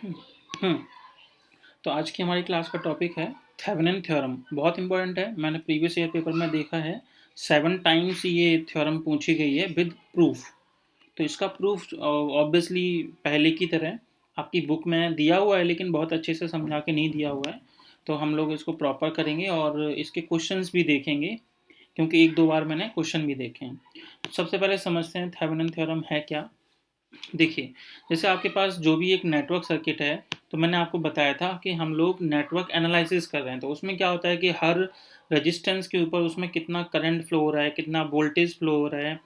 हम्म, तो आज की हमारी क्लास का टॉपिक है थेवेनिन थ्योरम। बहुत इंपॉर्टेंट है, मैंने प्रीवियस ईयर पेपर में देखा है 7 टाइम्स ये थ्योरम पूछी गई है विद प्रूफ। तो इसका प्रूफ ऑब्वियसली पहले की तरह आपकी बुक में दिया हुआ है, लेकिन बहुत अच्छे से समझा के नहीं दिया हुआ है। तो हम लोग इसको प्रॉपर करेंगे और इसके क्वेश्चंस भी देखेंगे, क्योंकि एक दो बार मैंने क्वेश्चन भी देखे हैं। सबसे पहले समझते हैं थेवेनिन थ्योरम है क्या। देखिए, जैसे आपके पास जो भी एक नेटवर्क सर्किट है, तो मैंने आपको बताया था कि हम लोग नेटवर्क एनालिसिस कर रहे हैं। तो उसमें क्या होता है कि हर रेजिस्टेंस के ऊपर उसमें कितना करंट फ्लो हो रहा है, कितना वोल्टेज फ्लो हो रहा है,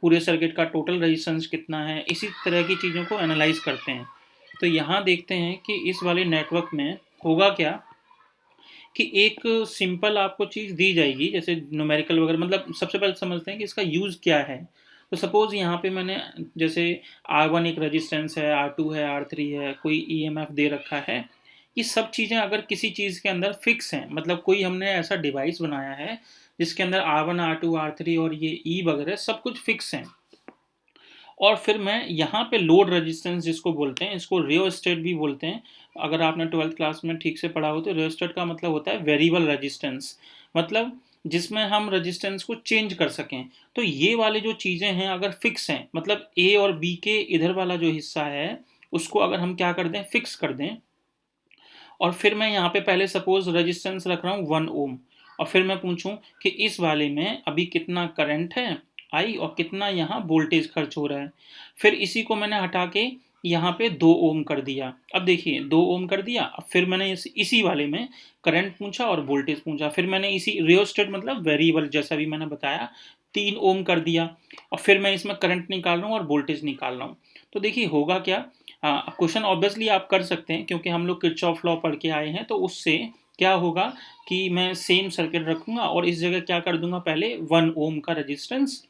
पूरे सर्किट का टोटल रेजिस्टेंस कितना है, इसी तरह की चीज़ों को एनालाइज करते हैं। तो यहाँ देखते हैं कि इस वाले नेटवर्क में होगा क्या कि एक सिंपल आपको चीज़ दी जाएगी, जैसे न्यूमेरिकल वगैरह। मतलब सबसे पहले समझते हैं कि इसका यूज़ क्या है। तो सपोज़ यहाँ पे मैंने जैसे R1 एक रेजिस्टेंस है, R2 है, R3 है, कोई EMF दे रखा है। ये सब चीज़ें अगर किसी चीज़ के अंदर फिक्स हैं, मतलब कोई हमने ऐसा डिवाइस बनाया है जिसके अंदर R1, R2, R3 और ये E वगैरह सब कुछ फिक्स हैं, और फिर मैं यहाँ पे लोड रेजिस्टेंस जिसको बोलते हैं, इसको रियोस्टेट भी बोलते हैं। अगर आपने 12th क्लास में ठीक से पढ़ा हो तो रियोस्टेट का मतलब होता है वेरिएबल रेजिस्टेंस, मतलब जिसमें हम रेजिस्टेंस को चेंज कर सकें। तो ये वाली जो चीज़ें हैं अगर फिक्स हैं, मतलब ए और बी के इधर वाला जो हिस्सा है उसको अगर हम क्या कर दें, फिक्स कर दें। और फिर मैं यहाँ पे पहले सपोज रेजिस्टेंस रख रहा हूँ 1 ओम, और फिर मैं पूछूं कि इस वाले में अभी कितना करंट है आई और कितना यहाँ वोल्टेज खर्च हो रहा है। फिर इसी को मैंने हटा के यहाँ पे 2 ओम कर दिया। अब देखिए 2 ओम कर दिया। अब फिर मैंने इसी वाले में करंट पूछा और वोल्टेज पूछा। फिर मैंने इसी रियोस्टेट मतलब वेरिएबल जैसा भी मैंने बताया 3 ओम कर दिया, और फिर मैं इसमें करंट निकाल रहा हूँ और वोल्टेज निकाल रहा हूँ। तो देखिए होगा क्या। क्वेश्चन ऑब्वियसली आप कर सकते हैं, क्योंकि हम लोग किरचॉफ लॉ पढ़ के आए हैं। तो उससे क्या होगा कि मैं सेम सर्किट रखूंगा और इस जगह क्या कर दूंगा, पहले 1 ओम का रेजिस्टेंस,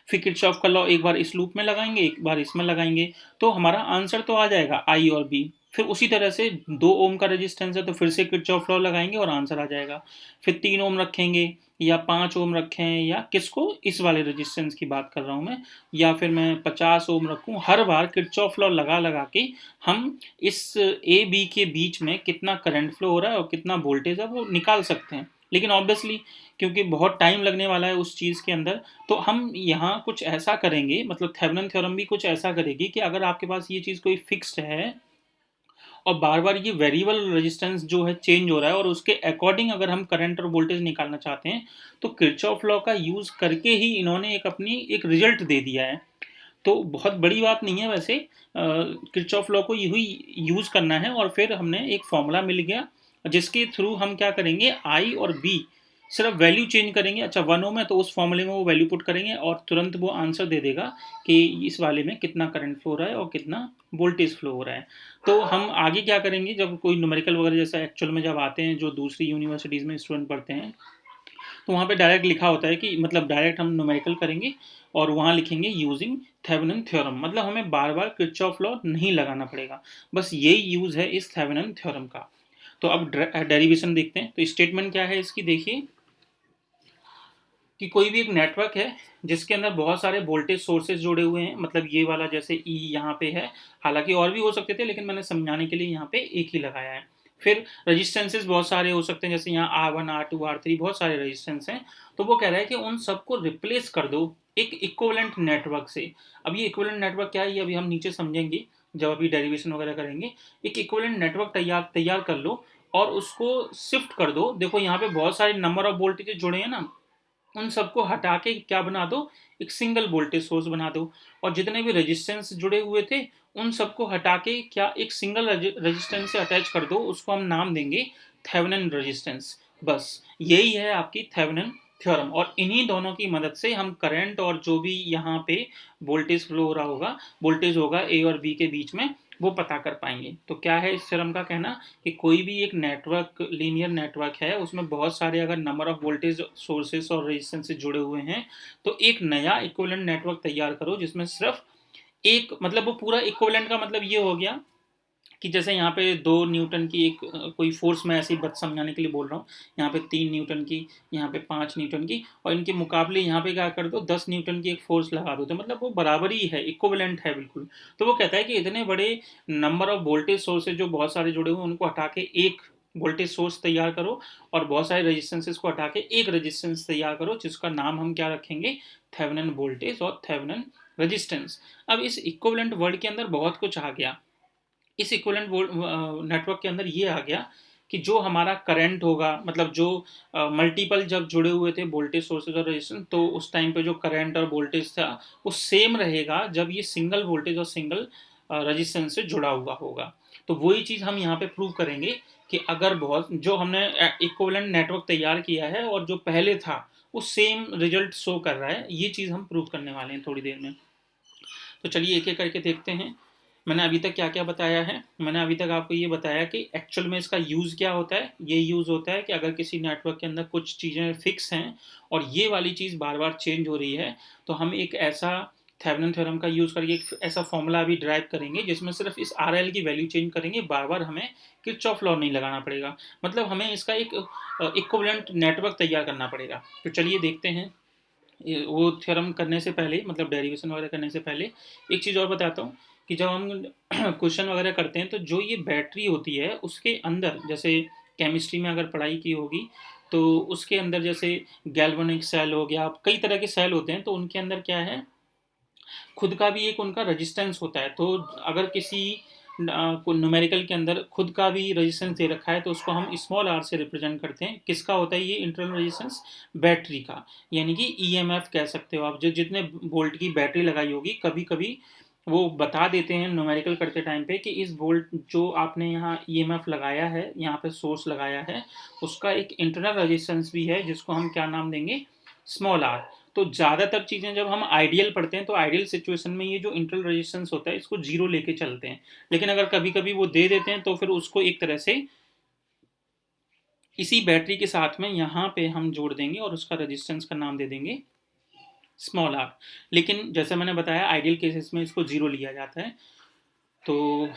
फिर किरचॉफ का लॉ एक बार इस लूप में लगाएंगे एक बार इसमें लगाएंगे, तो हमारा आंसर तो आ जाएगा आई और बी। फिर उसी तरह से 2 ओम का रेजिस्टेंस है तो फिर से किरचॉफ लॉ लगाएंगे और आंसर आ जाएगा। फिर 3 ओम रखेंगे या 5 ओम रखें, या किसको, इस वाले रेजिस्टेंस की बात कर रहा हूँ मैं, या फिर मैं 50 ओम रखूँ, हर बार किरचॉफ लॉ लगा लगा के हम इस ए बी के बीच में कितना करंट फ्लो हो रहा है और कितना वोल्टेज है वो निकाल सकते हैं। लेकिन ऑब्वियसली क्योंकि बहुत टाइम लगने वाला है उस चीज़ के अंदर, तो हम यहाँ कुछ ऐसा करेंगे, मतलब थेवेनिन थ्योरम भी कुछ ऐसा करेगी कि अगर आपके पास ये चीज़ कोई फिक्स्ड है और बार बार ये वेरिएबल रेजिस्टेंस जो है चेंज हो रहा है और उसके अकॉर्डिंग अगर हम करंट और वोल्टेज निकालना चाहते हैं, तो किरचॉफ लॉ का यूज़ करके ही इन्होंने एक अपनी एक रिजल्ट दे दिया है। तो बहुत बड़ी बात नहीं है वैसे, किरचॉफ लॉ को यही यूज़ करना है और फिर हमने एक फॉर्मूला मिल गया जिसके थ्रू हम क्या करेंगे, आई और बी सिर्फ वैल्यू चेंज करेंगे। अच्छा 1 ओम है तो उस फॉर्मूले में वो वैल्यू पुट करेंगे और तुरंत वो आंसर दे देगा कि इस वाले में कितना करंट फ्लो हो रहा है और कितना वोल्टेज फ्लो हो रहा है। तो हम आगे क्या करेंगे, जब कोई न्यूमेरिकल वगैरह जैसा एक्चुअल में जब आते हैं, जो दूसरी यूनिवर्सिटीज़ में स्टूडेंट पढ़ते हैं, तो वहाँ पे डायरेक्ट लिखा होता है कि मतलब डायरेक्ट हम न्यूमेरिकल करेंगे और वहाँ लिखेंगे यूजिंग थेवेनिन थ्योरम, मतलब हमें बार बार किरचॉफ लॉ नहीं लगाना पड़ेगा। बस यही यूज़ है इस थेवेनिन थ्योरम का। तो अब डेरिवेशन देखते हैं। तो स्टेटमेंट क्या है इसकी, देखिए कि कोई भी एक नेटवर्क है जिसके अंदर बहुत सारे वोल्टेज सोर्सेज जुड़े हुए हैं, मतलब ये वाला जैसे ई यहाँ पे है, हालांकि और भी हो सकते थे लेकिन मैंने समझाने के लिए यहाँ पे एक ही लगाया है। फिर रजिस्टेंसेज बहुत सारे हो सकते हैं, जैसे यहाँ R1, R2, R3 बहुत सारे रजिस्टेंस हैं। तो वो कह रहा है कि उन सबको रिप्लेस कर दो एक इक्विवेलेंट नेटवर्क से। अब ये इक्विवेलेंट नेटवर्क क्या है ये अभी हम नीचे समझेंगे जब अभी डेरिवेशन वगैरह करेंगे। एक इक्विवेलेंट नेटवर्क तैयार तैयार कर लो और उसको शिफ्ट कर दो। देखो यहाँ पे बहुत सारे नंबर ऑफ वोल्टेज जुड़े हैं ना, उन सबको हटा के क्या बना दो, एक सिंगल वोल्टेज सोर्स बना दो। और जितने भी रेजिस्टेंस जुड़े हुए थे उन सबको हटा के क्या एक सिंगल रेजिस्टेंस से अटैच कर दो, उसको हम नाम देंगे थेवेनिन रेजिस्टेंस। बस यही है आपकी थेवेनिन थ्योरम, और इन्हीं दोनों की मदद से हम करंट और जो भी यहाँ पे वोल्टेज फ्लो हो रहा होगा, वोल्टेज होगा ए और बी के बीच में, वो पता कर पाएंगे। तो क्या है इस थ्योरम का कहना कि कोई भी एक नेटवर्क लीनियर नेटवर्क है, उसमें बहुत सारे अगर नंबर ऑफ वोल्टेज सोर्सेस और रेजिस्टेंसेस जुड़े हुए हैं, तो एक नया इक्विवेलेंट नेटवर्क तैयार करो जिसमें सिर्फ एक, मतलब वो पूरा इक्विवेलेंट का मतलब ये हो गया कि जैसे यहाँ पे 2 न्यूटन की एक कोई फोर्स, मैं ऐसे ही बत समझाने के लिए बोल रहा हूँ, यहाँ पे 3 न्यूटन की, यहाँ पे 5 न्यूटन की, और इनके मुकाबले यहाँ पे क्या कर दो, 10 न्यूटन की एक फोर्स लगा दो, तो मतलब वो बराबर ही है, इक्विवेलेंट है बिल्कुल। तो वो कहता है कि इतने बड़े नंबर ऑफ वोल्टेज सोर्सेज जो बहुत सारे जुड़े हुए हैं, उनको हटा के एक वोल्टेज सोर्स तैयार करो, और बहुत सारे रेजिस्टेंसेस को हटा के एक रेजिस्टेंस तैयार करो, जिसका नाम हम क्या रखेंगे, थेवेनिन वोल्टेज और थेवेनिन रेजिस्टेंस। अब इस इक्विवेलेंट वर्ड के अंदर बहुत कुछ आ गया। इस इक्विवेलेंट नेटवर्क के अंदर ये आ गया कि जो हमारा करंट होगा, मतलब जो मल्टीपल जब जुड़े हुए थे वोल्टेज सोर्सेज और रेजिस्टेंस, तो उस टाइम पे जो करंट और वोल्टेज था वो सेम रहेगा जब ये सिंगल वोल्टेज और सिंगल रेजिस्टेंस से जुड़ा हुआ होगा। तो वही चीज़ हम यहाँ पे प्रूव करेंगे कि अगर बहुत जो हमने इक्विवेलेंट नेटवर्क तैयार किया है और जो पहले था वो सेम रिजल्ट शो कर रहा है, ये चीज़ हम प्रूव करने वाले हैं थोड़ी देर में। तो चलिए एक एक करके देखते हैं। मैंने अभी तक क्या क्या बताया है। मैंने अभी तक आपको ये बताया कि एक्चुअल में इसका यूज़ क्या होता है। ये यूज़ होता है कि अगर किसी नेटवर्क के अंदर कुछ चीज़ें फिक्स हैं और ये वाली चीज़ बार बार चेंज हो रही है, तो हम एक ऐसा थेवेनिन थ्योरम का यूज़ करके एक ऐसा फॉर्मूला अभी ड्राइव करेंगे जिसमें सिर्फ इस आर एल की वैल्यू चेंज करेंगे, बार बार हमें किरचॉफ लॉ नहीं लगाना पड़ेगा। मतलब हमें इसका एक इक्विवेलेंट नेटवर्क तैयार करना पड़ेगा। तो चलिए देखते हैं। वो थ्योरम करने से पहले, मतलब डेरिवेशन वगैरह करने से पहले, एक चीज़ और बताता हूँ कि जब हम क्वेश्चन वगैरह करते हैं तो जो ये बैटरी होती है उसके अंदर, जैसे केमिस्ट्री में अगर पढ़ाई की होगी तो उसके अंदर जैसे गैल्वेनिक सेल हो गया, कई तरह के सेल होते हैं, तो उनके अंदर क्या है, खुद का भी एक उनका रेजिस्टेंस होता है। तो अगर किसी को न्यूमेरिकल के अंदर खुद का भी रेजिस्टेंस दे रखा है तो उसको हम स्मॉल आर से रिप्रेजेंट करते हैं। किसका होता है ये इंटरनल रेजिस्टेंस, बैटरी का, यानी कि ईएमएफ कह सकते हो आप। जो जितने वोल्ट की बैटरी लगाई होगी, कभी कभी वो बता देते हैं न्यूमेरिकल करते टाइम पे कि इस वोल्ट जो आपने यहाँ ईएमएफ लगाया है, यहाँ पे सोर्स लगाया है, उसका एक इंटरनल रेजिस्टेंस भी है जिसको हम क्या नाम देंगे, स्मॉल आर। तो ज़्यादातर चीज़ें जब हम आइडियल पढ़ते हैं तो आइडियल सिचुएशन में ये जो इंटरनल रेजिस्टेंस होता है इसको जीरो लेके चलते हैं। लेकिन अगर कभी कभी वो दे देते हैं तो फिर उसको एक तरह से इसी बैटरी के साथ में यहाँ पे हम जोड़ देंगे और उसका रेजिस्टेंस का नाम दे देंगे स्मॉल आर। लेकिन जैसे मैंने बताया आइडियल केसेस में इसको जीरो लिया जाता है। तो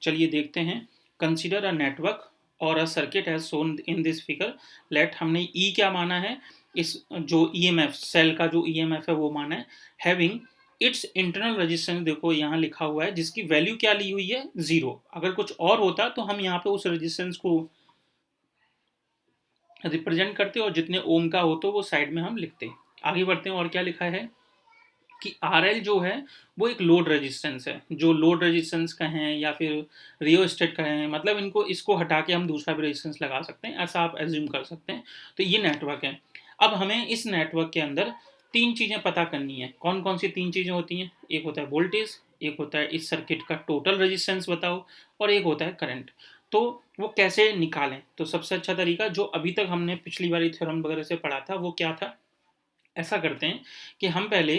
चलिए देखते हैं। कंसिडर अ नेटवर्क और a circuit as shown in this figure. Let, हमने ई क्या माना है, इस जो ईएमएफ सेल का जो ईएमएफ है वो माना है, हैविंग इट्स इंटरनल रेजिस्टेंस, देखो यहाँ लिखा हुआ है, जिसकी वैल्यू क्या ली हुई है, जीरो। अगर कुछ और होता तो हम यहाँ पे उस रेजिस्टेंस को रिप्रेजेंट करते और जितने ओम का हो तो वो साइड में हम लिखते। आगे बढ़ते हैं और क्या लिखा है कि आर एल जो है वो एक लोड रेजिस्टेंस है। जो लोड रेजिस्टेंस का है या फिर रियोस्टेट का है, मतलब इनको इसको हटा के हम दूसरा भी रेजिस्टेंस लगा सकते हैं, ऐसा आप एज्यूम कर सकते हैं। तो ये नेटवर्क है। अब हमें इस नेटवर्क के अंदर तीन चीज़ें पता करनी है। कौन कौन सी तीन चीज़ें होती हैं, एक होता है वोल्टेज, एक होता है इस सर्किट का टोटल रेजिस्टेंस बताओ, और एक होता है करंट। तो वो कैसे निकालें, तो सबसे अच्छा तरीका जो अभी तक हमने पिछली बारी थ्योरम वगैरह से पढ़ा था वो क्या था, ऐसा करते हैं कि हम पहले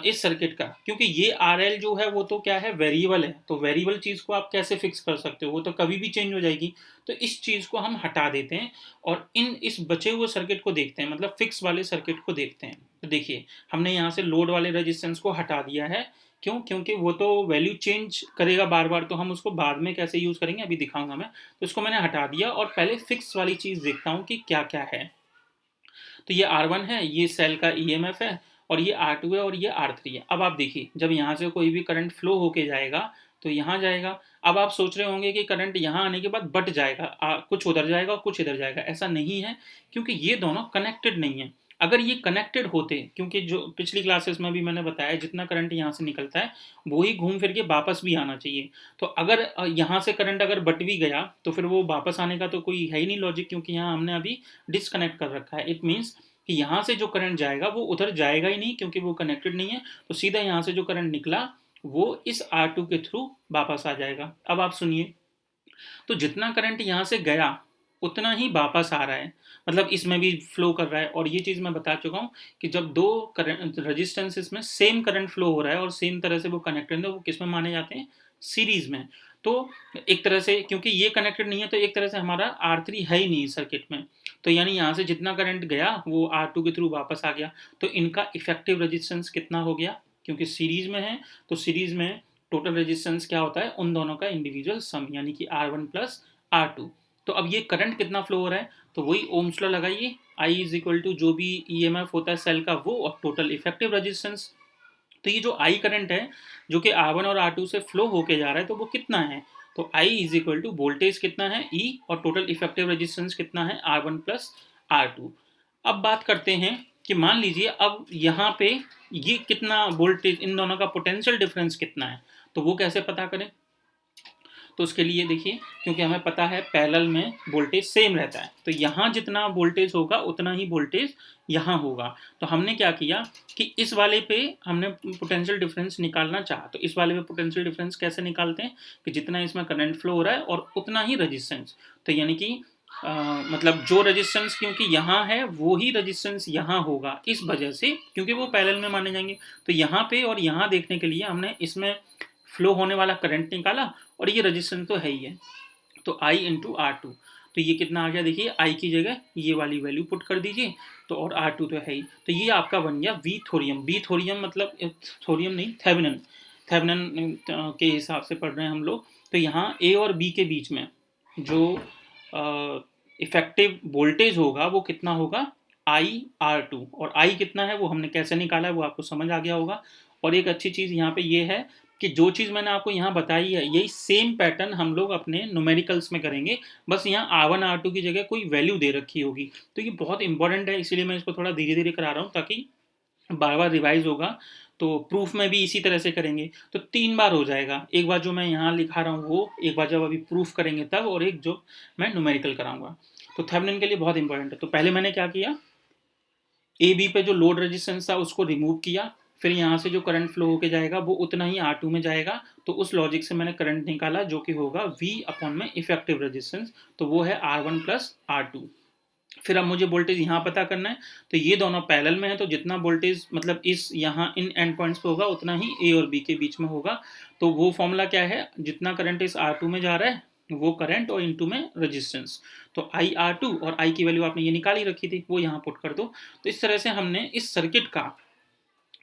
इस सर्किट का, क्योंकि ये आर एल जो है वो तो क्या है, वेरिएबल है, तो वेरिएबल चीज़ को आप कैसे फिक्स कर सकते हो, वो तो कभी भी चेंज हो जाएगी। तो इस चीज़ को हम हटा देते हैं और इस बचे हुए सर्किट को देखते हैं, मतलब फिक्स वाले सर्किट को देखते हैं। तो देखिए हमने यहाँ से लोड वाले रेजिस्टेंस को हटा दिया है। क्यों, क्योंकि वो तो वैल्यू चेंज करेगा बार बार, तो हम उसको बाद में कैसे यूज़ करेंगे अभी दिखाऊंगा मैं। तो इसको मैंने हटा दिया और पहले फिक्स वाली चीज़ देखता हूँ कि क्या क्या है। तो ये R1 है, ये सेल का ईएमएफ है, और ये R2 है, और ये R3 है। अब आप देखिए जब यहाँ से कोई भी करंट फ्लो होके जाएगा तो यहाँ जाएगा। अब आप सोच रहे होंगे कि करंट यहाँ आने के बाद बट जाएगा, कुछ उधर जाएगा और कुछ इधर जाएगा। ऐसा नहीं है, क्योंकि ये दोनों कनेक्टेड नहीं है। अगर ये कनेक्टेड होते, क्योंकि जो पिछली क्लासेस में भी मैंने बताया, जितना करंट यहाँ से निकलता है वो ही घूम फिर के वापस भी आना चाहिए। तो अगर यहाँ से करंट अगर बट भी गया तो फिर वो वापस आने का तो कोई है ही नहीं लॉजिक, क्योंकि यहाँ हमने अभी डिसकनेक्ट कर रखा है। इट मीन्स कि यहाँ से जो करंट जाएगा वो उधर जाएगा ही नहीं, क्योंकि वो कनेक्टेड नहीं है। तो सीधा यहाँ से जो करंट निकला वो इस R2 के थ्रू वापस आ जाएगा। अब आप सुनिए, तो जितना करंट यहाँ से गया उतना ही वापस आ रहा है, मतलब इसमें भी फ्लो कर रहा है। और ये चीज़ मैं बता चुका हूँ कि जब दो करंट रजिस्टेंसेस में सेम करंट फ्लो हो रहा है और सेम तरह से वो कनेक्टेड है, वो किस में माने जाते हैं, सीरीज में। तो एक तरह से क्योंकि ये कनेक्टेड नहीं है तो एक तरह से हमारा R3 है ही नहीं सर्किट में। तो यानी यहाँ से जितना करंट गया वो R2 के थ्रू वापस आ गया। तो इनका इफेक्टिव रेजिस्टेंस कितना हो गया, क्योंकि सीरीज में है तो सीरीज में टोटल रेजिस्टेंस क्या होता है, उन दोनों का इंडिविजुअल सम, यानी कि R1 प्लस R2। तो अब ये करंट कितना फ्लो हो रहा है, तो वही ओम्स लॉ लगाइए, I इज इक्वल टू जो भी EMF होता है सेल का वो, और टोटल इफेक्टिव रेजिस्टेंस। तो ये जो I करंट है जो कि R1 और R2 से फ्लो होके जा रहा है, तो वो कितना है, तो I is equal to voltage कितना है E, और टोटल इफेक्टिव रेजिस्टेंस कितना है R1 प्लस R2। अब बात करते हैं कि मान लीजिए अब यहाँ पे ये कितना वोल्टेज, इन दोनों का पोटेंशियल डिफरेंस कितना है, तो वो कैसे पता करें। तो उसके लिए देखिए, क्योंकि हमें पता है पैरेलल में वोल्टेज सेम रहता है, तो यहाँ जितना वोल्टेज होगा उतना ही वोल्टेज यहाँ होगा। तो हमने क्या किया कि इस वाले पे हमने पोटेंशियल डिफरेंस निकालना चाहा, तो इस वाले पे पोटेंशियल डिफरेंस कैसे निकालते हैं कि जितना इसमें करंट फ्लो हो रहा है और उतना ही रेजिस्टेंस। तो यानी कि मतलब जो रेजिस्टेंस क्योंकि यहाँ है वो ही रेजिस्टेंस यहाँ होगा, इस वजह से क्योंकि वो पैरेलल में माने जाएंगे। तो यहाँ पे और यहाँ देखने के लिए हमने इसमें फ्लो होने वाला करंट निकाला, और ये रेजिस्टेंस तो है ही है, तो I इंटू R2। तो ये कितना आ गया, देखिए I की जगह ये वाली वैल्यू पुट कर दीजिए, तो और R2 तो है ही, तो ये आपका बन गया वी थोरियम। वी थोरियम मतलब थोरियम नहीं, थेवेनिन। थेवेनिन के हिसाब से पढ़ रहे हैं हम लोग। तो यहाँ A और B के बीच में जो इफेक्टिव वोल्टेज होगा वो कितना होगा, I/R2। और I कितना है वो हमने कैसे निकाला है वो आपको समझ आ गया होगा। और एक अच्छी चीज़ यहाँ पे ये है कि जो चीज़ मैंने आपको यहाँ बताई है यही सेम पैटर्न हम लोग अपने न्यूमेरिकल्स में करेंगे, बस यहाँ R1 R2 की जगह कोई वैल्यू दे रखी होगी। तो ये बहुत इंपॉर्टेंट है, इसीलिए मैं इसको थोड़ा धीरे धीरे करा रहा हूँ ताकि बार बार रिवाइज होगा। तो प्रूफ में भी इसी तरह से करेंगे, तो 3 बार हो जाएगा, एक बार जो मैं यहाँ लिखा रहा हूँ वो, एक बार जब अभी प्रूफ करेंगे तब, और एक जो मैं न्यूमेरिकल कराऊंगा। तो थेवेनिन के लिए बहुत इंपॉर्टेंट है। तो पहले मैंने क्या किया, ए बी पे जो लोड रेजिस्टेंस था उसको रिमूव किया, फिर यहाँ से जो करंट फ्लो होके जाएगा वो उतना ही R2 में जाएगा, तो उस लॉजिक से मैंने करंट निकाला जो कि होगा V अपॉन में इफेक्टिव रेजिस्टेंस, तो वो है R1 प्लस R2। फिर अब मुझे वोल्टेज यहाँ पता करना है, तो ये दोनों पैरेलल में है, तो जितना वोल्टेज मतलब इस यहाँ इन एंड पॉइंट्स पे होगा उतना ही A और B के बीच में होगा। तो वो फॉर्मूला क्या है, जितना करंट इस R2 में जा रहा है वो करंट और इनटू में रेजिस्टेंस। तो I/R2 और I की वैल्यू आपने ये निकाल ही रखी थी, वो यहाँ पुट कर दो। तो इस तरह से हमने इस सर्किट का,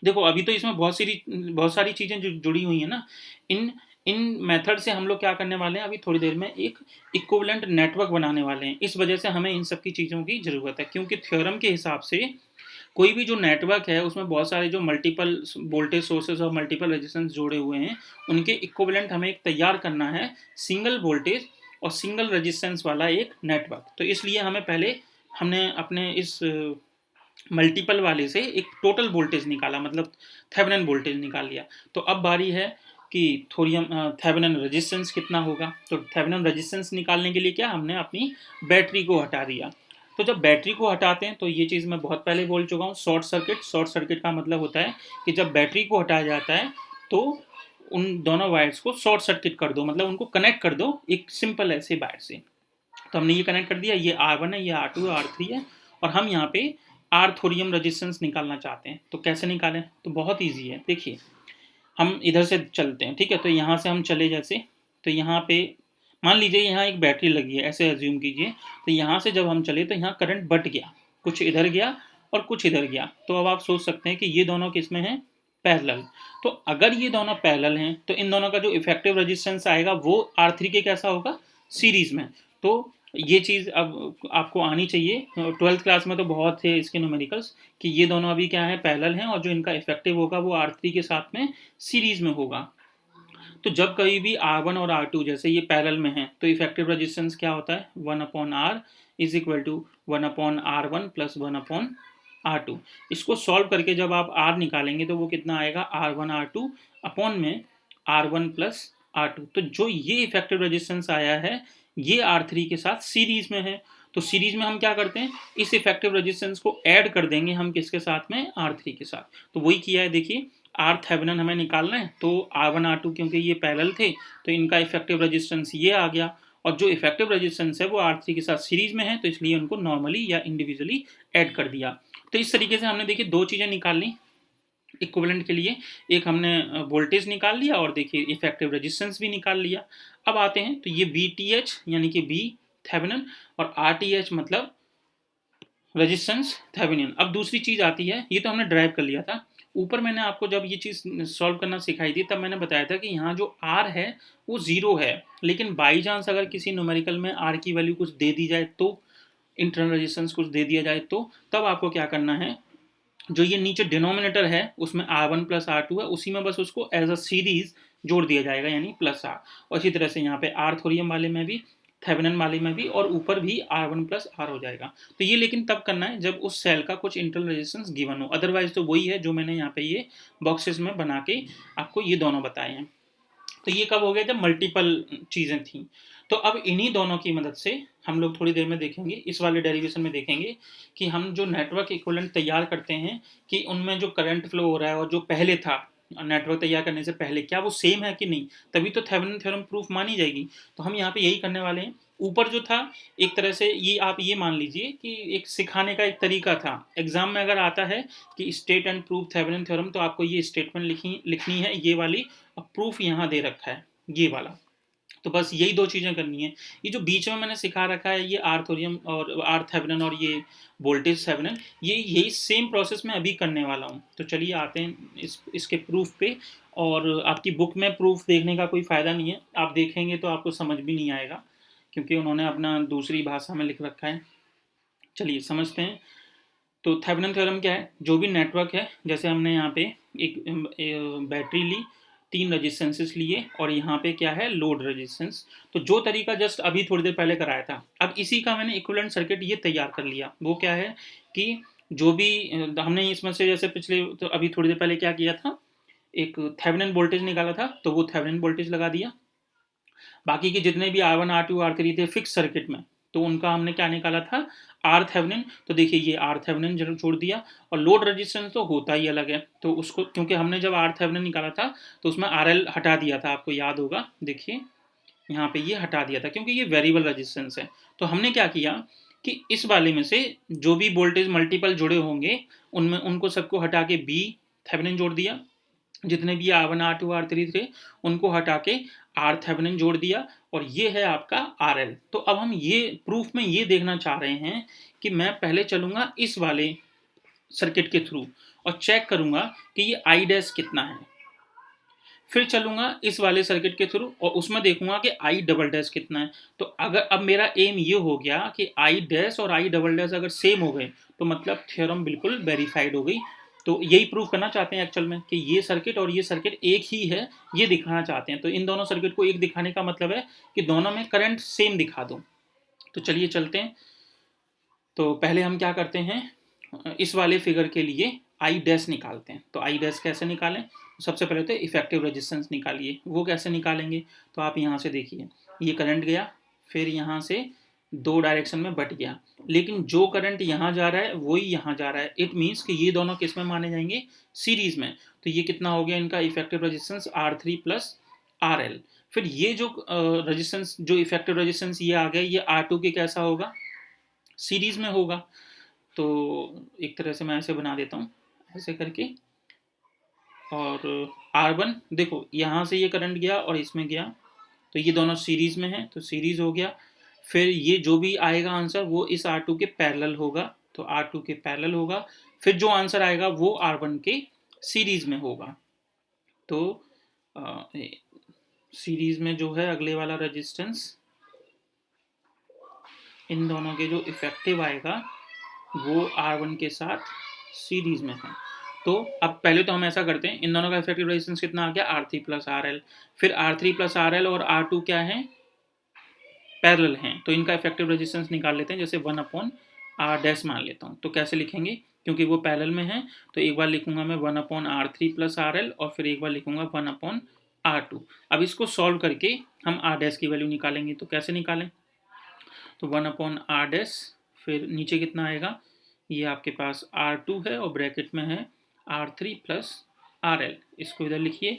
देखो अभी तो इसमें बहुत सारी चीजें जुड़ी हुई है ना, इन इन मेथड से हम लोग क्या करने वाले हैं, अभी थोड़ी देर में एक इक्विवेलेंट नेटवर्क बनाने वाले हैं। इस वजह से हमें इन सब की चीज़ों की ज़रूरत है, क्योंकि थ्योरम के हिसाब से कोई भी जो नेटवर्क है उसमें बहुत सारे जो मल्टीपल वोल्टेज सोर्सेज और मल्टीपल रेजिस्टेंस जोड़े हुए हैं, उनके इक्विवेलेंट हमें एक तैयार करना है, सिंगल वोल्टेज और सिंगल रेजिस्टेंस वाला एक नेटवर्क। तो इसलिए हमें पहले हमने अपने इस मल्टीपल वाले से एक टोटल वोल्टेज निकाला, मतलब थेवेनिन वोल्टेज निकाल लिया। तो अब बारी है कि थोरियम थेवेनिन रेजिस्टेंस कितना होगा। तो थेवेनिन रेजिस्टेंस निकालने के लिए क्या, हमने अपनी बैटरी को हटा दिया। तो जब बैटरी को हटाते हैं, तो ये चीज़ मैं बहुत पहले बोल चुका हूँ, शॉर्ट सर्किट। शॉर्ट सर्किट का मतलब होता है कि जब बैटरी को हटाया जाता है तो उन दोनों वायर्स को शॉर्ट सर्किट कर दो, मतलब उनको कनेक्ट कर दो एक सिंपल ऐसे वायर से। तो हमने ये कनेक्ट कर दिया, ये R1 है, ये R2 है, R3 है, और हम यहाँ पे R थोरियम रेजिस्टेंस निकालना चाहते हैं। तो कैसे निकालें, तो बहुत ईजी है। देखिए हम इधर से चलते हैं, ठीक है। तो यहाँ से हम चले जैसे, तो यहाँ पे मान लीजिए यहाँ एक बैटरी लगी है, ऐसे एज्यूम कीजिए। तो यहाँ से जब हम चले तो यहाँ करंट बट गया, कुछ इधर गया और कुछ इधर गया। तो अब आप सोच सकते हैं कि ये दोनों किस में हैं, पैरेलल। तो अगर ये दोनों पैरेलल हैं तो इन दोनों का जो इफेक्टिव रेजिस्टेंस आएगा वो R3 के कैसा होगा, सीरीज में। तो ये चीज़ अब आपको आनी चाहिए, 12th क्लास में तो बहुत थे इसके न्यूमेरिकल्स कि ये दोनों अभी क्या है, पैरेलल हैं, और जो इनका इफेक्टिव होगा वो R3 के साथ में सीरीज में होगा। तो जब कभी भी R1 और R2 जैसे ये पैरेलल में हैं तो इफेक्टिव रेजिस्टेंस क्या होता है, 1/R is equal to 1/R1 plus 1/R2। इसको सॉल्व करके जब आप R निकालेंगे तो वो कितना आएगा, R1/R2 अपॉन में R1 प्लस R2। तो जो ये इफेक्टिव रेजिस्टेंस आया है ये R3 के साथ सीरीज में है। तो सीरीज में हम क्या करते हैं, इस इफेक्टिव रेजिस्टेंस को ऐड कर देंगे हम किसके साथ में, R3 के साथ। तो वही किया है, देखिए R थेवेनिन हमें निकालना है, तो R1 R2 क्योंकि ये पैरेलल थे तो इनका इफेक्टिव रेजिस्टेंस ये आ गया, और जो इफेक्टिव रेजिस्टेंस है वो R3 के साथ सीरीज में है, तो इसलिए उनको नॉर्मली या इंडिविजुअली ऐड कर दिया। तो इस तरीके से हमने देखिए दो चीज़ें निकाल ली इक्विवेलेंट के लिए, एक हमने वोल्टेज निकाल लिया और देखिए इफेक्टिव रेजिस्टेंस भी निकाल लिया। अब आते हैं, तो ये VTH यानी कि V थेवेनिन और RTH मतलब रेजिस्टेंस थेवेनिन। अब दूसरी चीज आती है, ये तो हमने ड्राइव कर लिया था, ऊपर मैंने आपको जब ये चीज़ सॉल्व करना सिखाई थी तब मैंने बताया था कि यहाँ जो आर है वो ज़ीरो है, लेकिन बाई चांस अगर किसी न्यूमेरिकल में आर की वैल्यू कुछ दे दी जाए तो, इंटरनल रेजिस्टेंस कुछ दे दिया जाए तो, तब आपको क्या करना है, जो ये नीचे डिनोमिनेटर है उसमें R1 प्लस R2 है, उसी में बस उसको एज अ सीरीज जोड़ दिया जाएगा, यानी प्लस आर। और इसी तरह से यहाँ पे आर थोरियम वाले में भी, थेवेनिन वाले में भी, और ऊपर भी R1 प्लस आर हो जाएगा। तो ये लेकिन तब करना है जब उस सेल का कुछ इंटरनल रेजिस्टेंस गिवन हो, अदरवाइज तो वही है जो मैंने यहाँ पे ये बॉक्सेस में बना के आपको ये दोनों बताए हैं। तो ये कब हो गया, जब मल्टीपल चीज़ें थी। तो अब इन्हीं दोनों की मदद से हम लोग थोड़ी देर में देखेंगे, इस वाले डेरिवेशन में देखेंगे कि हम जो नेटवर्क इक्विवेलेंट तैयार करते हैं कि उनमें जो करंट फ्लो हो रहा है और जो पहले था नेटवर्क तैयार करने से पहले, क्या वो सेम है कि नहीं, तभी तो थेवेनिन थ्योरम प्रूफ मानी जाएगी। तो हम यहाँ पे यही करने वाले हैं। ऊपर जो था एक तरह से ये आप ये मान लीजिए कि एक सिखाने का एक तरीका था। एग्जाम में अगर आता है कि state and proof Thevenin theorem, तो आपको ये स्टेटमेंट लिखनी है ये वाली, और प्रूफ यहाँ दे रखा है ये वाला। तो बस यही दो चीज़ें करनी है। ये जो बीच में मैंने सिखा रखा है ये आर थोरियम और आर थेवेनिन और ये वोल्टेज थेवेनिन, ये यही सेम प्रोसेस मैं अभी करने वाला हूँ। तो चलिए आते हैं इसके प्रूफ पे। और आपकी बुक में प्रूफ देखने का कोई फ़ायदा नहीं है, आप देखेंगे तो आपको समझ भी नहीं आएगा क्योंकि उन्होंने अपना दूसरी भाषा में लिख रखा है। चलिए समझते हैं। तो थेवेनिन थ्योरम क्या है, जो भी नेटवर्क है, जैसे हमने यहाँ पे एक बैटरी ली, 3 रेजिस्टेंसेस लिए, और यहाँ पे क्या है, लोड रेजिस्टेंस। तो जो तरीका जस्ट अभी थोड़ी देर पहले कराया था, अब इसी का मैंने इक्विवेलेंट सर्किट ये तैयार कर लिया। वो क्या है कि जो भी हमने इसमें से, जैसे पिछले तो अभी थोड़ी देर पहले क्या किया था, एक थेवेनिन वोल्टेज निकाला था, तो वो थेवेनिन वोल्टेज लगा दिया। बाकी के जितने भी R1 R2 R3 थे फिक्स सर्किट में, तो उनका हमने क्या निकाला था, आर थेवेनिन। तो देखिए ये आर थेवेनिन जरूर छोड़ दिया, और लोड रेजिस्टेंस तो होता ही अलग है, तो उसको, क्योंकि हमने जब आर थेवेनिन निकाला था तो उसमें आर एल हटा दिया था, आपको याद होगा, देखिए यहाँ पे ये हटा दिया था क्योंकि ये वेरिएबल रेजिस्टेंस है। तो हमने क्या किया कि इस वाले में से जो भी वोल्टेज मल्टीपल जुड़े होंगे उनमें उनको सबको हटा के बी थेवेनिन जोड़ दिया, जितने भी R1 R2 R3 थे उनको हटा के आर थेवेनिन जोड़ दिया, और ये है आपका आर एल। तो अब हम ये प्रूफ में ये देखना चाह रहे हैं कि मैं पहले चलूंगा इस वाले सर्किट के थ्रू और चेक करूंगा कि ये आई डैश कितना है, फिर चलूंगा इस वाले सर्किट के थ्रू और उसमें देखूंगा कि आई डबल डैश कितना है। तो अगर अब मेरा एम ये हो गया कि आई डैश और आई डबल डैश अगर सेम हो गए तो मतलब थ्योरम बिल्कुल वेरीफाइड हो गई। तो यही प्रूव करना चाहते हैं एक्चुअल में कि ये सर्किट और ये सर्किट एक ही है, ये दिखाना चाहते हैं। तो इन दोनों सर्किट को एक दिखाने का मतलब है कि दोनों में करंट सेम दिखा दो। तो चलिए चलते हैं। तो पहले हम क्या करते हैं, इस वाले फिगर के लिए आई डैश निकालते हैं। तो आई डैश कैसे निकालें, सबसे पहले तो इफेक्टिव रेजिस्टेंस निकालिए। वो कैसे निकालेंगे, तो आप यहाँ से देखिए, ये करंट गया, फिर यहाँ से दो डायरेक्शन में बट गया, लेकिन जो करंट यहाँ जा रहा है वही यहाँ जा रहा है। इट मीन्स कि ये दोनों किस में माने जाएंगे, सीरीज में। तो ये कितना हो गया इनका effective resistance, R3 plus R L. फिर ये जो रेजिस्टेंस, जो इफेक्टिव रेजिस्टेंस ये आ गया, ये R2 के कैसा होगा, सीरीज में होगा। तो एक तरह से मैं ऐसे बना देता हूँ, ऐसे करके। और R1 देखो यहाँ से ये करंट गया और इसमें गया, तो ये दोनों सीरीज में है, तो सीरीज हो गया। फिर ये जो भी आएगा आंसर वो इस R2 के पैरेलल होगा, तो R2 के पैरेलल होगा। फिर जो आंसर आएगा वो R1 के सीरीज में होगा। तो सीरीज में जो है अगले वाला रेजिस्टेंस, इन दोनों के जो इफेक्टिव आएगा वो R1 के साथ सीरीज में है। तो अब पहले तो हम ऐसा करते हैं, इन दोनों का इफेक्टिव रेजिस्टेंस कितना आ गया, R3 प्लस आर एल। फिर R3 प्लस आर एल और R2 क्या है, पैरेलल हैं, तो इनका इफेक्टिव रेजिस्टेंस निकाल लेते हैं। जैसे 1 अपॉन आर डैश मान लेता हूँ, तो कैसे लिखेंगे, क्योंकि वो पैरेलल में है, तो एक बार लिखूंगा मैं 1 upon R3 plus R L, और फिर एक बार लिखूंगा 1 अपॉन R2। अब इसको सॉल्व करके हम आर डैश की वैल्यू निकालेंगे। तो कैसे निकालें, तो 1 अपॉन आर डैश, फिर नीचे कितना आएगा, ये आपके पास R2 है और ब्रैकेट में है R3 प्लस आर एल। इसको इधर लिखिए,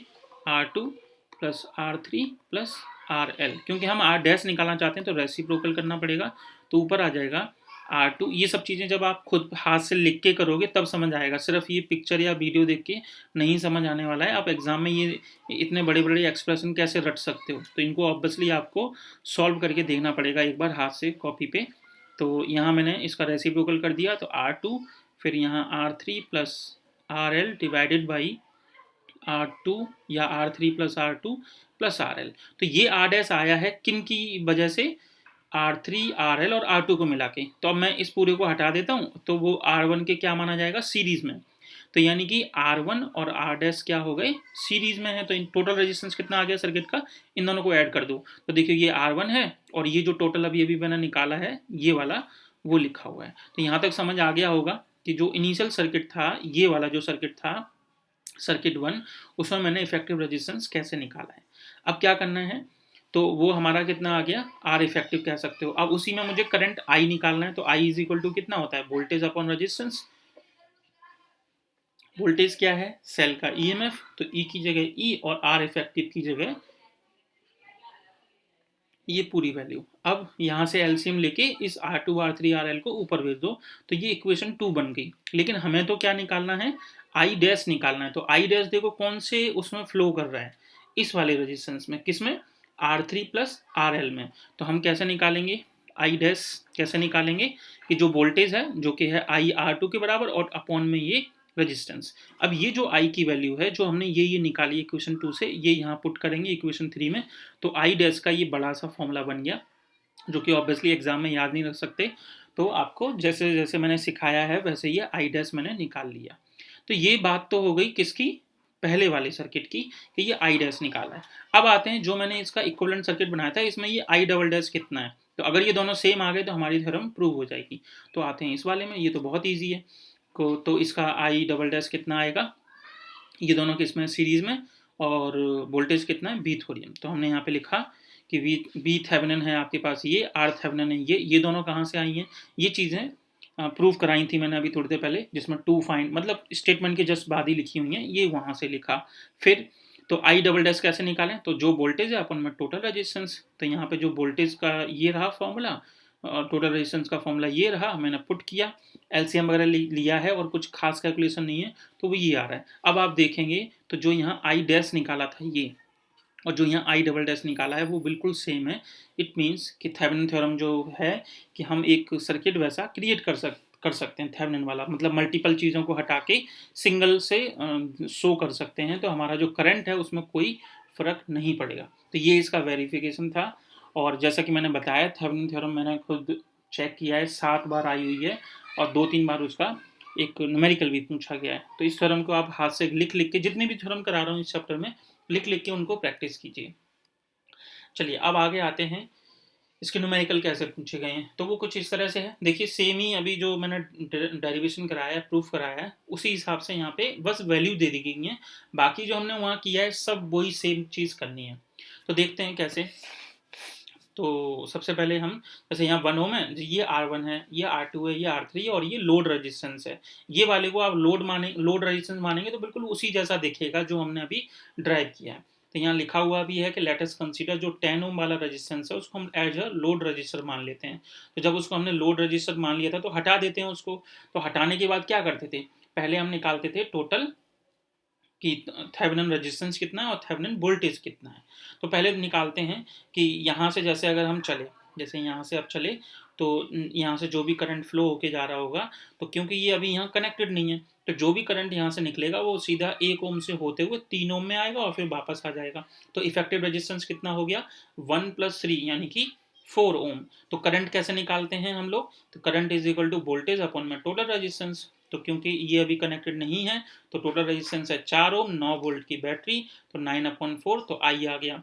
R2 plus R3 plus R L. क्योंकि हम आर डैश निकालना चाहते हैं तो रेसिप्रोकल करना पड़ेगा, तो ऊपर आ जाएगा R2। ये सब चीज़ें जब आप खुद हाथ से लिख के करोगे तब समझ आएगा, सिर्फ ये पिक्चर या वीडियो देख के नहीं समझ आने वाला है। आप एग्जाम में ये इतने बड़े बड़े एक्सप्रेशन कैसे रट सकते हो, तो इनको ऑब्वियसली आपको सॉल्व करके देखना पड़ेगा एक बार हाथ से कॉपी पे। तो यहाँ मैंने इसका रेसिप्रोकल कर दिया, तो R2, फिर यहाँ R3 plus R L divided by R2 या R3 plus R2 plus RL। तो ये R डैश आया है किन की वजह से, R3 RL और R2 को मिला के। तो अब मैं इस पूरे को हटा देता हूँ, तो वो R1 के क्या माना जाएगा, सीरीज में। तो यानी कि R1 और R डैश क्या हो गए, सीरीज में है। तो इन टोटल रेजिस्टेंस कितना आ गया सर्किट का, इन दोनों को ऐड कर दो। तो देखिए ये R1 है और ये जो टोटल अभी अभी मैंने निकाला है ये वाला, वो लिखा हुआ है। तो यहाँ तक समझ आ गया होगा कि जो इनिशियल सर्किट था, ये वाला जो सर्किट था सर्किट 1, उसमें मैंने इफेक्टिव रेजिस्टेंस कैसे निकाला है। अब क्या करना है, तो वो हमारा कितना आ गया, आर इफेक्टिव कह सकते हो। अब उसी में मुझे करंट आई निकालना है। तो आई इज इक्वल टू कितना होता है, वोल्टेज अपॉन रेजिस्टेंस। वोल्टेज क्या है, सेल का ईएमएफ, तो ई की जगह ई और आर इफेक्टिव की जगह ये पूरी वैल्यू। अब यहाँ से एलसीएम लेके इस R2 R3 RL को ऊपर भेज दो, तो ये इक्वेशन 2 बन गई। लेकिन हमें तो क्या निकालना है, आई डैश निकालना है। तो आई डैश देखो कौन से उसमें फ्लो कर रहा है, इस वाले रेजिस्टेंस में, किसमें, R3 प्लस RL में। तो हम कैसे निकालेंगे आई डैश, कैसे निकालेंगे कि जो वोल्टेज है जो कि है आई R2 के बराबर और अपॉन में ये रेजिस्टेंस। अब ये जो आई की वैल्यू है जो हमने ये निकाली इक्वेशन 2 से, ये यहाँ पुट करेंगे इक्वेशन 3 में। तो आई डैश का ये बड़ा सा फॉर्मूला बन गया, जो कि ऑब्वियसली एग्जाम में याद नहीं रख सकते। तो आपको जैसे जैसे मैंने सिखाया है वैसे ये आई डैश मैंने निकाल लिया। तो ये बात तो हो गई किसकी, पहले वाले सर्किट की, कि ये आई डैश निकाला है। अब आते हैं जो मैंने इसका इक्विवेलेंट सर्किट बनाया था, इसमें ये आई डबल डैश कितना है। तो अगर ये दोनों सेम आ गए तो हमारी थ्योरम प्रूव हो जाएगी। तो आते हैं इस वाले में, ये तो बहुत ईजी है। तो इसका आई डबल डैश कितना आएगा, ये दोनों किसमें, सीरीज में, और वोल्टेज कितना है, बी थोरियम। तो हमने यहाँ पे लिखा कि बी थेवेनिन है आपके पास, ये आर थेवेनिन है, ये दोनों कहाँ से आई हैं, ये चीज़ें प्रूव कराई थी मैंने अभी थोड़ी देर पहले, जिसमें टू फाइंड मतलब स्टेटमेंट के जस्ट बाद ही लिखी हुई हैं, ये वहाँ से लिखा। फिर तो आई डबल डैश कैसे निकालें, तो जो वोल्टेज है अपन में टोटल रेजिस्टेंस। तो यहाँ पे जो वोल्टेज का ये रहा फॉर्मूला, टोटल रेजिस्टेंस का फॉर्मूला ये रहा, मैंने पुट किया, एलसीएम वगैरह लिया है और कुछ खास कैलकुलेशन नहीं है, तो वो ये आ रहा है। अब आप देखेंगे तो जो यहाँ आई डैश निकाला था ये, और जो यहाँ आई डबल डैश निकाला है वो बिल्कुल सेम है। इट मीन्स कि थेवेनिन थ्योरम जो है कि हम एक सर्किट वैसा क्रिएट कर सकते हैं थेवेनिन वाला, मतलब मल्टीपल चीज़ों को हटा के सिंगल से शो कर सकते हैं। तो हमारा जो करंट है उसमें कोई फर्क नहीं पड़ेगा। तो ये इसका वेरिफिकेशन था। और जैसा कि मैंने बताया थेवेनिन थ्योरम मैंने खुद चेक किया है, 7 बार आई हुई है और 2-3 बार उसका एक न्यूमेरिकल भी पूछा गया है। तो इस थ्योरम को आप हाथ से लिख लिख के, जितने भी थ्योरम करा रहा हूँ इस चैप्टर में, लिख लिख के उनको प्रैक्टिस कीजिए। चलिए अब आगे आते हैं, इसके न्यूमेरिकल कैसे पूछे गए हैं। तो वो कुछ इस तरह से है, देखिए सेम ही अभी जो मैंने डेरिवेशन कराया है, प्रूफ कराया है, उसी हिसाब से यहाँ पे बस वैल्यू दे दी गई है। बाकी जो हमने वहाँ किया है सब वही सेम चीज़ करनी है। तो देखते हैं कैसे। तो सबसे पहले हम, जैसे यहाँ 1 ओम है, ये R1 है, ये R2 है, ये R3 है और ये लोड रेजिस्टेंस है। ये वाले को आप लोड रेजिस्टेंस मानेंगे तो बिल्कुल उसी जैसा दिखेगा जो हमने अभी ड्राइव किया है। तो यहाँ लिखा हुआ भी है कि लेट अस कंसीडर जो 10 ओम वाला रेजिस्टेंस है उसको हम एज अ लोड रजिस्टर मान लेते हैं। तो जब उसको हमने लोड रजिस्टर मान लिया था तो हटा देते हैं उसको। तो हटाने के बाद क्या करते थे, पहले हम निकालते थे टोटल कि थेवेनिन रेजिस्टेंस कितना है और थेवेनिन वोल्टेज कितना है। तो पहले निकालते हैं कि यहाँ से जैसे अगर हम चले, जैसे यहाँ से अब चले, तो यहाँ से जो भी करंट फ्लो होके जा रहा होगा, तो क्योंकि ये अभी यहाँ कनेक्टेड नहीं है, तो जो भी करंट यहाँ से निकलेगा वो सीधा 1 ओम से होते हुए 3 ओम में आएगा और फिर वापस आ जाएगा। तो इफेक्टिव रेजिस्टेंस कितना हो गया, 1 + 3 यानी कि 4 ओम। तो करंट कैसे निकालते हैं हम लोग, तो current is equal to voltage upon में टोटल रेजिस्टेंस। तो क्योंकि ये अभी कनेक्टेड नहीं है तो टोटल रेजिस्टेंस है 4 ओम, 9 वोल्ट की बैटरी, तो 9/4, तो आई आ गया।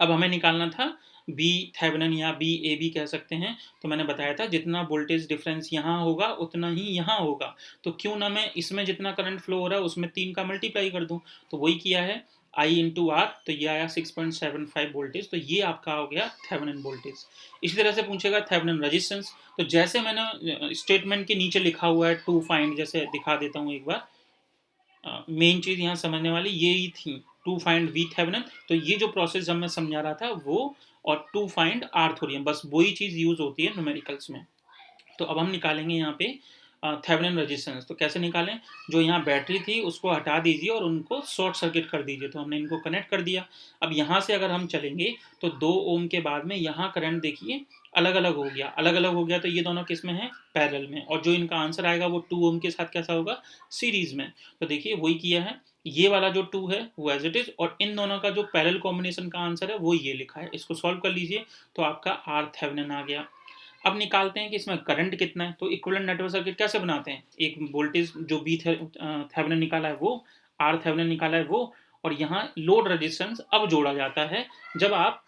अब हमें निकालना था बी थेवेनिन या बी ए बी कह सकते हैं। तो मैंने बताया था जितना वोल्टेज डिफरेंस यहाँ होगा उतना ही यहाँ होगा। तो क्यों ना मैं इसमें जितना करंट फ्लो हो रहा है उसमें 3 का मल्टीप्लाई कर दूं। तो वही किया है, आई इंटू आर, तो ये आया 6.75 वोल्टेज। तो ये आपका हो गया थेवेनिन वोल्टेज। इसी तरह से पूछेगा थेवेनिन रेजिस्टेंस। तो जैसे मैंने स्टेटमेंट के नीचे लिखा हुआ है टू फाइंड, जैसे दिखा देता हूँ एक बार, मेन चीज़ यहाँ समझने वाली यही थी, टू फाइंड वी थेवेनिन। तो ये जो प्रोसेस जब मैं समझा रहा था वो, और टू फाइंड आर थोरियम, बस वही चीज़ यूज होती है न्यूमेरिकल्स में। तो अब हम निकालेंगे यहाँ पे थेवेनिन रेजिस्टेंस। तो कैसे निकालें, जो यहाँ बैटरी थी उसको हटा दीजिए और उनको शॉर्ट सर्किट कर दीजिए। तो हमने इनको कनेक्ट कर दिया। अब यहाँ से अगर हम चलेंगे तो 2 ओम के बाद में यहाँ करंट देखिए अलग अलग हो गया, अलग अलग हो गया तो ये दोनों किस में है, पैरेलल में, और जो इनका आंसर आएगा वो 2 ओम के साथ कैसा होगा, सीरीज में। तो देखिए वही किया है, ये वाला जो 2 है वो एज इट इज, और इन दोनों का जो पैरेलल कॉम्बिनेशन का आंसर है वो ये लिखा है। इसको सॉल्व कर लीजिए तो आपका आर थेवेनिन आ गया। अब निकालते हैं कि इसमें करंट कितना है। तो इक्विवेलेंट नेटवर्क सर्किट कैसे बनाते हैं, एक वोल्टेज जो बी थेवेनिन निकाला है वो, आर थेवेनिन निकाला है वो, और यहाँ लोड रेजिस्टेंस अब जोड़ा जाता है जब आप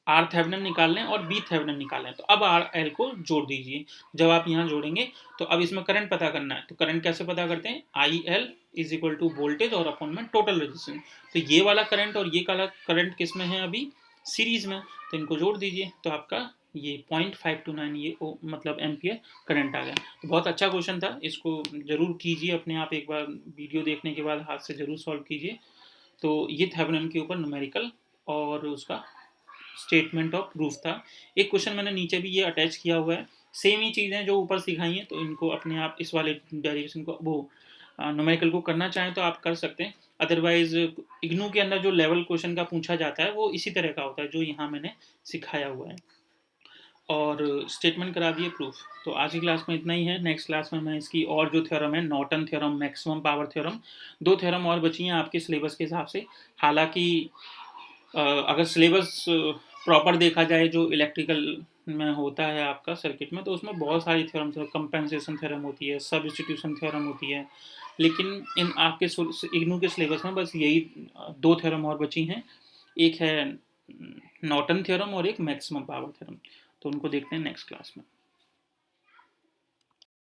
आर थेवेनिन निकाल लें और बी थेवेनिन निकाल लें। तो अब आर एल को जोड़ दीजिए। जब आप यहाँ जोड़ेंगे तो अब इसमें करंट पता करना है। तो करंट कैसे पता करते हैं, I L is equal to voltage और अपॉन में टोटल रेजिस्टेंस। तो ये वाला करंट और ये वाला करंट किस में है, अभी सीरीज में, तो इनको जोड़ दीजिए तो आपका ये 0.529 ये मतलब एम्पियर करंट आ गया। तो बहुत अच्छा क्वेश्चन था, इसको जरूर कीजिए अपने आप, एक बार वीडियो देखने के बाद हाथ से जरूर सॉल्व कीजिए। तो ये थेवेनिन के ऊपर न्यूमेरिकल और उसका स्टेटमेंट ऑफ प्रूफ था। एक क्वेश्चन मैंने नीचे भी ये अटैच किया हुआ है, सेम ही चीज़ें जो ऊपर सिखाई हैं, तो इनको अपने आप इस वाले डेरिवेशन को वो न्यूमेरिकल को करना चाहें तो आप कर सकते हैं। अदरवाइज इग्नू के अंदर जो लेवल क्वेश्चन का पूछा जाता है वो इसी तरह का होता है जो यहाँ मैंने सिखाया हुआ है, और स्टेटमेंट करा दिए, प्रूफ। तो आज की क्लास में इतना ही है। नेक्स्ट क्लास में मैं इसकी और जो थ्योरम है, Norton theorem, maximum power theorem, 2 theorem और बची हैं आपके सिलेबस के हिसाब से। हालांकि अगर सिलेबस प्रॉपर देखा जाए जो इलेक्ट्रिकल में होता है आपका सर्किट में, तो उसमें बहुत सारी थ्योरम्स, कंपेंसेशन थ्योरम होती है, सब्स्टिट्यूशन थ्योरम होती है, लेकिन इन आपके इग्नू के सिलेबस में बस यही 2 थ्योरम और बची हैं। एक है नॉर्टन थ्योरम और एक मैक्सिमम पावर थ्योरम। तो उनको देखते हैं नेक्स्ट क्लास में।